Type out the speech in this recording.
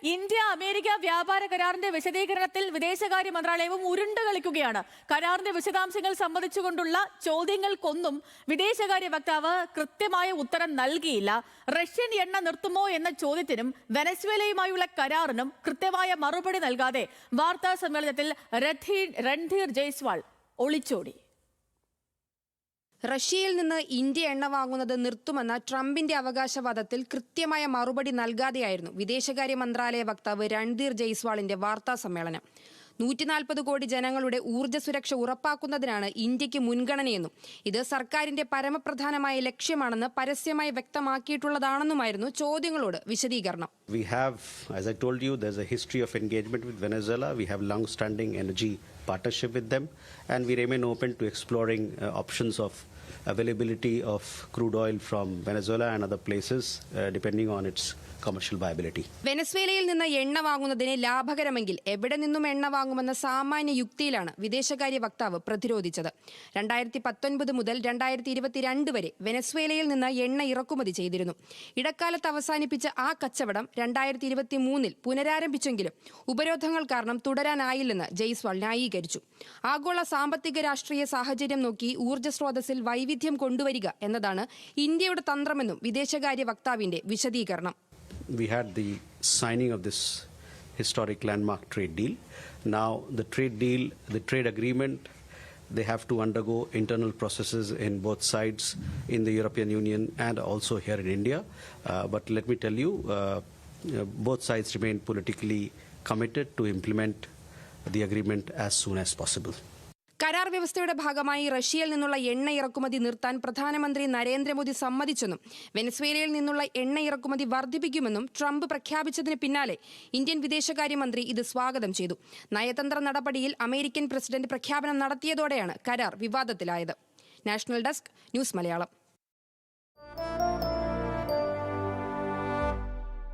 India America വ്യാപാര കരാറിന്റെ വിശദീകരണത്തിൽ വിദേശകാര്യ മന്ത്രാലയവും ഉരുണ്ടു കളിക്കുകയാണ്. കരാറിന്റെ വിശദാംശങ്ങൾ സംബന്ധിച്ചുകൊണ്ടുള്ള ചോദ്യങ്ങൾക്കൊന്നും വിദേശകാര്യ വക്താവ് കൃത്യമായ ഉത്തരം നൽകിയില്ല. റഷ്യൻ എണ്ണ നിർത്തുമോ എന്ന ചോദ്യത്തിനും വെനസ്വേലയുമായുള്ള കരാറിനും കൃത്യമായ മറുപടി നൽകാതെ വാർത്താ സമ്മേളനത്തിൽ രൺധീർ ജയ്സ്വാൾ ഒളിച്ചോടി. റഷ്യയിൽ നിന്ന് ഇന്ത്യ എണ്ണ വാങ്ങുന്നത് നിർത്തുമെന്ന ട്രംപിന്റെ അവകാശവാദത്തിൽ കൃത്യമായ മറുപടി നൽകാതെയായിരുന്നു വിദേശകാര്യ മന്ത്രാലയ വക്താവ് രൺധീർ ജയ്സ്വാളിന്റെ വാർത്താ സമ്മേളനം. 140 കോടി ജനങ്ങളുടെ ഊർജ്ജ സുരക്ഷ ഉറപ്പാക്കുന്നതിനാണ് ഇന്ത്യക്ക് മുൻഗണനയെന്നും ഇത് സർക്കാരിന്റെ പരമപ്രധാനമായ ലക്ഷ്യമാണെന്ന് പരസ്യമായി വ്യക്തമാക്കിയിട്ടുള്ളതാണെന്നുമായിരുന്നു ചോദ്യങ്ങളോട് വിശദീകരണം. We have, as I told you, there's a history of engagement with Venezuela. We have long-standing energy partnership with them, and we remain open to exploring options of availability of crude oil from Venezuela and other places, depending on its commercial viability. വെനസ്വേലയിൽ നിന്ന് എണ്ണ വാങ്ങുന്നതിന് ലാഭകരമെങ്കിൽ എവിടെ നിന്നും എണ്ണ വാങ്ങുമെന്ന സാമാന്യ യുക്തിയിലാണ് വിദേശകാര്യ വക്താവ് പ്രതിരോധിച്ചത്. 2019 മുതൽ 2022 വരെ വെനസ്വേലയിൽ നിന്ന് എണ്ണ ഇറക്കുമതി ചെയ്തിരുന്നു. ഇടക്കാലത്ത് അവസാനിപ്പിച്ച ആ കച്ചവടം 2023 പുനരാരംഭിച്ചെങ്കിലും ഉപരോധങ്ങൾ കാരണം തുടരാനായില്ലെന്ന് ജയ്സ്വാൾ ന്യായീകരിച്ചു. ആഗോള സാമ്പത്തിക രാഷ്ട്രീയ സാഹചര്യം നോക്കി ഊർജ്ജ സ്രോതസ്സിൽ വൈവിധ്യം കൊണ്ടുവരിക എന്നതാണ് ഇന്ത്യയുടെ തന്ത്രമെന്നും വിദേശകാര്യ വക്താവിന്റെ വിശദീകരണം. We had the signing of this historic landmark trade deal. Now the trade agreement, they have to undergo internal processes in both sides, in the European Union and also here in India. But let me tell you, both sides remain politically committed to implement the agreement as soon as possible. കരാർ വ്യവസ്ഥയുടെ ഭാഗമായി റഷ്യയിൽ നിന്നുള്ള എണ്ണ ഇറക്കുമതി നിർത്താൻ പ്രധാനമന്ത്രി നരേന്ദ്രമോദി സമ്മതിച്ചെന്നും വെനസ്വേലയിൽ നിന്നുള്ള എണ്ണ ഇറക്കുമതി വർദ്ധിപ്പിക്കുമെന്നും ട്രംപ് പ്രഖ്യാപിച്ചതിന് പിന്നാലെ ഇന്ത്യൻ വിദേശകാര്യമന്ത്രി ഇത് സ്വാഗതം ചെയ്തു. നയതന്ത്ര നടപടിയിൽ അമേരിക്കൻ പ്രസിഡന്റ് പ്രഖ്യാപനം നടത്തിയതോടെയാണ് കരാർ വിവാദത്തിലായത്. National desk, news Malayalam.